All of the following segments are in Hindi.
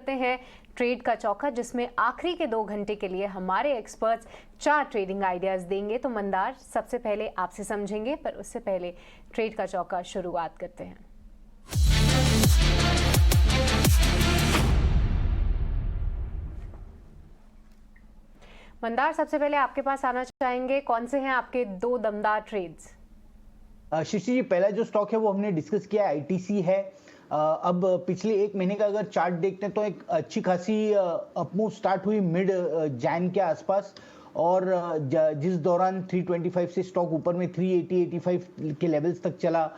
करते हैं ट्रेड का चौका, जिसमें आखिरी के 2 घंटे के लिए हमारे एक्सपर्ट्स 4 ट्रेडिंग आइडियाज देंगे। तो मंदार, सबसे पहले आपसे समझेंगे, पर उससे पहले ट्रेड का चौका शुरुआत करते हैं। मंदार, सबसे पहले आपके पास आना चाहेंगे, कौन से हैं आपके 2 दमदार ट्रेड्स? शिशी जी, पहला जो स्टॉक है वो हमने डिस्कस किया, आईटीसी है। अब पिछले 1 महीने का अगर चार्ट देखते हैं तो एक अच्छी खासी अपमूव स्टार्ट हुई मिड जैन के आसपास, और जिस दौरान 325 से स्टॉक ऊपर में 380-85 के लेवल्स तक चला।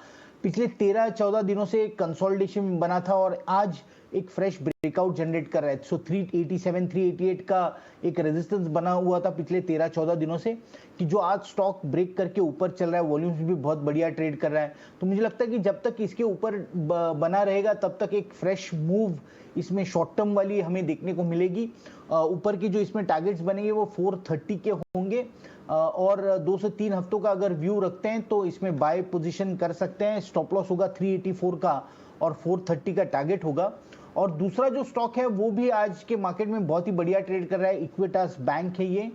पिछले 13-14 दिनों से कंसोलिडेशन बना था और आज एक फ्रेश ब्रेकआउट जनरेट कर रहा है। सो 387 388 का एक रेजिस्टेंस बना हुआ था पिछले 13-14 दिनों से, कि जो आज स्टॉक ब्रेक करके ऊपर चल रहा है। वॉल्यूम्स भी बहुत बढ़िया ट्रेड कर रहा है। तो मुझे लगता है कि जब तक इसके ऊपर बना रहेगा तब तक एक फ्रेश मूव इसमें शॉर्ट टर्म वाली हमें देखने को मिलेगी। ऊपर की जो इसमें टारगेट्स बनेंगे वो 430 के होंगे, और 2 से 3 हफ्तों का अगर व्यू रखते हैं तो इसमें बाय पोजीशन कर सकते हैं। स्टॉप लॉस होगा 384 का और 430 का टारगेट होगा। और दूसरा जो स्टॉक है वो भी आज के मार्केट में बहुत ही बढ़िया ट्रेड कर रहा है, इक्विटास बैंक है ये।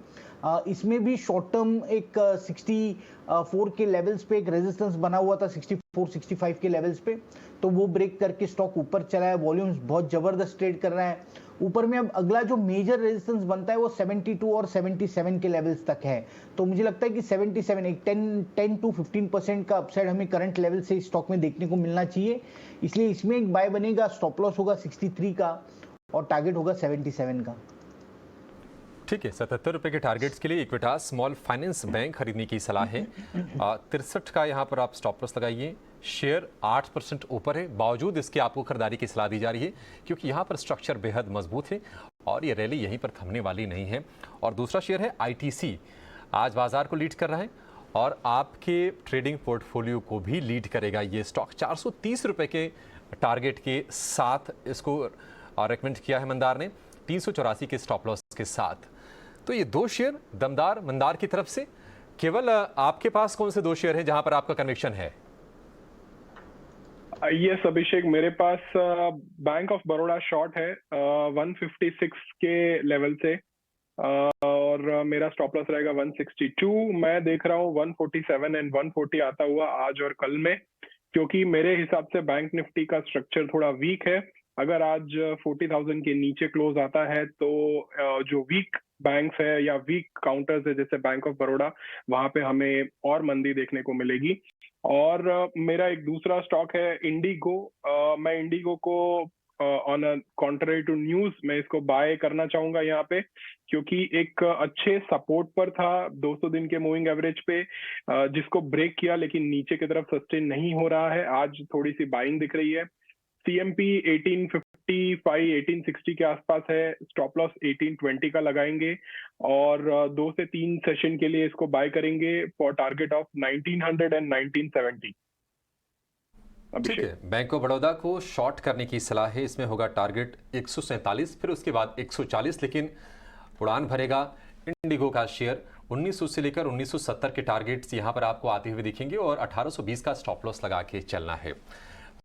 इसमें भी शॉर्ट टर्म एक 64 के लेवल्स पे एक रेजिस्टेंस बना हुआ था, 64-65 के लेवल्स पे, तो वो ब्रेक करके स्टॉक ऊपर चला है। वॉल्यूम्स बहुत जबरदस्त ट्रेड कर रहा है ऊपर में। अब अगला जो मेजर रेजिस्टेंस बनता है वो 72 और 77 के लेवल्स तक है। तो मुझे लगता है कि 77 एक 10 to 15% का अपसाइड हमें करंट लेवल से स्टॉक में देखने को मिलना चाहिए, इसलिए इसमें एक बाय बनेगा। स्टॉप लॉस होगा 63 का और टारगेट होगा 77 का। ठीक है, 77 रुपये के टारगेट्स के लिए इक्विटास स्मॉल फाइनेंस बैंक खरीदने की सलाह है। 63 का यहाँ पर आप स्टॉप लॉस लगाइए। शेयर 8% ऊपर है, बावजूद इसके आपको खरीदारी की सलाह दी जा रही है, क्योंकि यहाँ पर स्ट्रक्चर बेहद मजबूत है और ये रैली यहीं पर थमने वाली नहीं है। और दूसरा शेयर है आईटीसी, आज बाजार को लीड कर रहा है और आपके ट्रेडिंग पोर्टफोलियो को भी लीड करेगा ये स्टॉक। 430 रुपये के टारगेट के साथ इसको रेकमेंड किया है मंदार ने, 384 के स्टॉप लॉस के साथ। तो ये 2 शेयर दमदार मंदार की तरफ से। केवल आपके पास कौन से 2 शेयर हैं जहां पर आपका कन्विक्शन है? यस अभिषेक, मेरे पास बैंक ऑफ बड़ौदा शॉर्ट है 156 के लेवल से, और मेरा स्टॉप लॉस रहेगा 162। मैं देख रहा हूँ 147 एंड 140 आता हुआ आज और कल में, क्योंकि मेरे हिसाब से बैंक निफ्टी का स्ट्रक्चर थोड़ा वीक है। अगर आज 40,000 के नीचे क्लोज आता है तो जो वीक बैंक्स है या वीक काउंटर्स है जैसे बैंक ऑफ बड़ौदा, वहां पे हमें और मंदी देखने को मिलेगी। और मेरा एक दूसरा स्टॉक है इंडिगो। मैं इंडिगो को on a contrary to news मैं इसको बाय करना चाहूंगा यहाँ पे, क्योंकि एक अच्छे सपोर्ट पर था 200 दिन के मूविंग एवरेज पे, जिसको ब्रेक किया लेकिन नीचे की तरफ सस्टेन नहीं हो रहा है। आज थोड़ी सी बाइंग दिख रही है। CMP 1855 1860 के आसपास है। स्टॉप लॉस 1820 का लगाएंगे और 2 से 3 सेशन के लिए इसको बाय करेंगे फॉर टारगेट ऑफ 1900 एंड 1970। ठीक है, बैंक ऑफ बड़ौदा को शॉर्ट करने की सलाह है। इसमें होगा टारगेट 147, फिर उसके बाद 140, लेकिन उड़ान भरेगा इंडिगो का शेयर। 1900 से लेकर 1970 के टारगेट्स यहाँ पर आपको आते हुए दिखेंगे और 1820 का स्टॉप लॉस लगा के चलना है।